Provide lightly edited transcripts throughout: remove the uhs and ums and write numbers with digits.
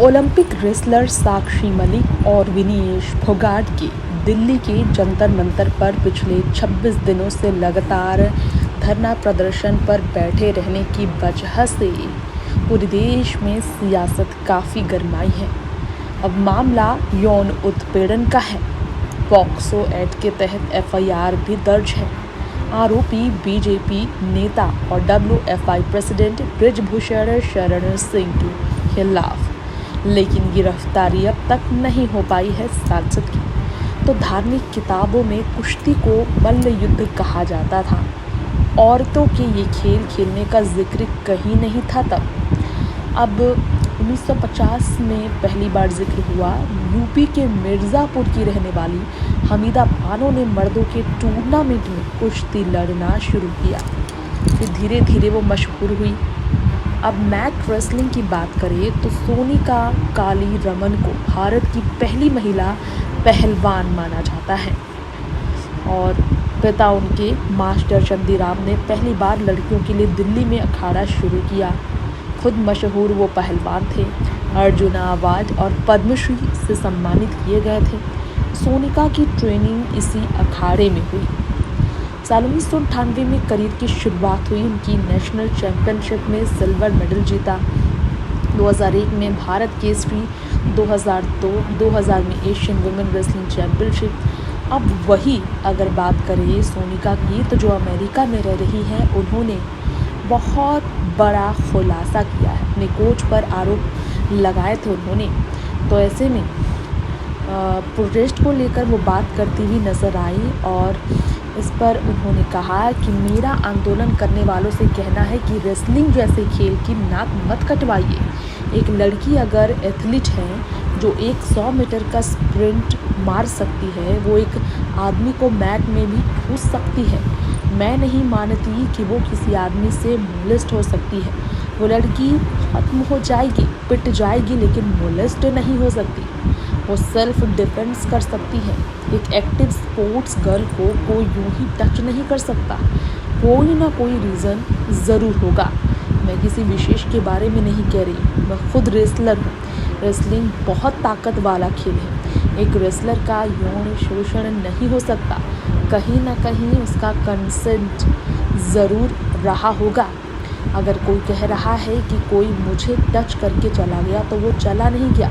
Olympic wrestler Sakshi Malik और विनेश फोगाट के दिल्ली के जंतर मंतर पर पिछले 26 दिनों से लगातार धरना प्रदर्शन पर बैठे रहने की वजह से पूरे देश में सियासत काफ़ी गरमाई है। अब मामला यौन उत्पीड़न का है। पॉक्सो एक्ट के तहत एफआईआर भी दर्ज है। आरोपी बीजेपी नेता और डब्ल्यूएफआई प्रेसिडेंट बृजभूषण शरण सिंह के खिलाफ, लेकिन गिरफ्तारी अब तक नहीं हो पाई है सांसद की। तो धार्मिक किताबों में कुश्ती को मल्ल युद्ध कहा जाता था। औरतों के ये खेल खेलने का जिक्र कहीं नहीं था तब। अब 1950 में पहली बार जिक्र हुआ। यूपी के मिर्ज़ापुर की रहने वाली हमीदा बानो ने मर्दों के टूर्नामेंट में कुश्ती लड़ना शुरू किया। फिर धीरे धीरे वो मशहूर हुई। अब मैट रेसलिंग की बात करें तो सोनिका काली रमन को भारत की पहली महिला पहलवान माना जाता है और पिता उनके मास्टर चंदीराम ने पहली बार लड़कियों के लिए दिल्ली में अखाड़ा शुरू किया। खुद मशहूर वो पहलवान थे। अर्जुन अवार्ड और पद्मश्री से सम्मानित किए गए थे। सोनिका की ट्रेनिंग इसी अखाड़े में हुई। साल 1998 में करियर की शुरुआत हुई। उनकी नेशनल चैंपियनशिप में सिल्वर मेडल जीता। 2001 में भारत केसरी, 2002-2000 में एशियन वुमेन रेसलिंग चैंपियनशिप। अब वही अगर बात करें सोनिका की, तो जो अमेरिका में रह रही हैं, उन्होंने बहुत बड़ा खुलासा किया है। अपने कोच पर आरोप लगाए थे उन्होंने। तो ऐसे में प्रोटेस्ट को लेकर वो बात करती हुई नज़र आई और इस पर उन्होंने कहा कि मेरा आंदोलन करने वालों से कहना है कि रेसलिंग जैसे खेल की नाक मत कटवाइए। एक लड़की अगर एथलीट है जो 100 मीटर का स्प्रिंट मार सकती है, वो एक आदमी को मैट में भी ठूस सकती है। मैं नहीं मानती कि वो किसी आदमी से मोलेस्ट हो सकती है। वो लड़की खत्म हो जाएगी, पिट जाएगी, लेकिन मोलेस्ट नहीं हो सकती। वो सेल्फ डिफेंस कर सकती है। एक एक्टिव स्पोर्ट्स गर्ल को कोई यूं ही टच नहीं कर सकता। कोई ना कोई रीज़न ज़रूर होगा। मैं किसी विशेष के बारे में नहीं कह रही, मैं खुद रेसलर हूँ। रेसलिंग बहुत ताकत वाला खेल है। एक रेसलर का यौन शोषण नहीं हो सकता। कहीं ना कहीं उसका कंसेंट ज़रूर रहा होगा। अगर कोई कह रहा है कि कोई मुझे टच करके चला गया, तो वो चला नहीं गया,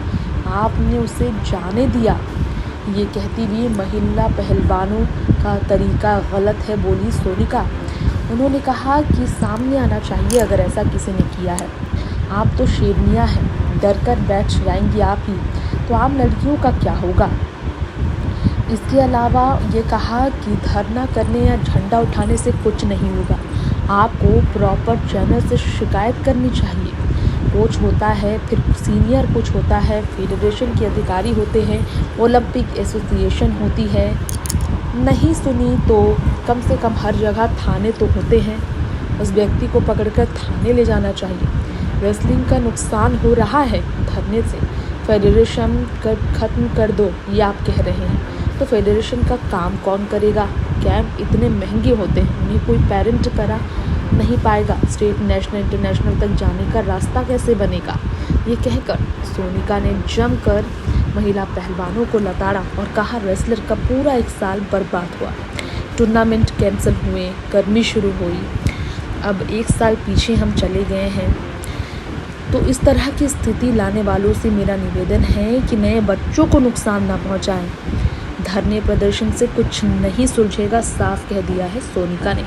आपने उसे जाने दिया। ये कहती हुई महिला पहलवानों का तरीका गलत है, बोली सोनिका। उन्होंने कहा कि सामने आना चाहिए अगर ऐसा किसी ने किया है। आप तो शेरनियाँ हैं, डर कर बैठ जाएंगी आप ही, तो आम लड़कियों का क्या होगा। इसके अलावा ये कहा कि धरना करने या झंडा उठाने से कुछ नहीं होगा। आपको प्रॉपर चैनल से शिकायत करनी चाहिए। कोच होता है, फिर सीनियर कोच होता है, फेडरेशन के अधिकारी होते हैं, ओलंपिक एसोसिएशन होती है। नहीं सुनी तो कम से कम हर जगह थाने तो होते हैं। उस व्यक्ति को पकड़कर थाने ले जाना चाहिए। रेसलिंग का नुकसान हो रहा है धरने से। फेडरेशन ख़त्म कर दो, ये आप कह रहे हैं, तो फेडरेशन का काम कौन करेगा। कैंप इतने महंगे होते हैं, उन्हें कोई पेरेंट करा नहीं पाएगा। स्टेट, नेशनल, इंटरनेशनल तक जाने का रास्ता कैसे बनेगा। ये कहकर सोनिका ने जमकर महिला पहलवानों को लताड़ा और कहा रेसलर का पूरा एक साल बर्बाद हुआ। टूर्नामेंट कैंसिल हुए, गर्मी शुरू हुई। अब एक साल पीछे हम चले गए हैं। तो इस तरह की स्थिति लाने वालों से मेरा निवेदन है कि नए बच्चों को नुकसान ना पहुंचाएं। धरने प्रदर्शन से कुछ नहीं सुलझेगा, साफ कह दिया है सोनिका ने।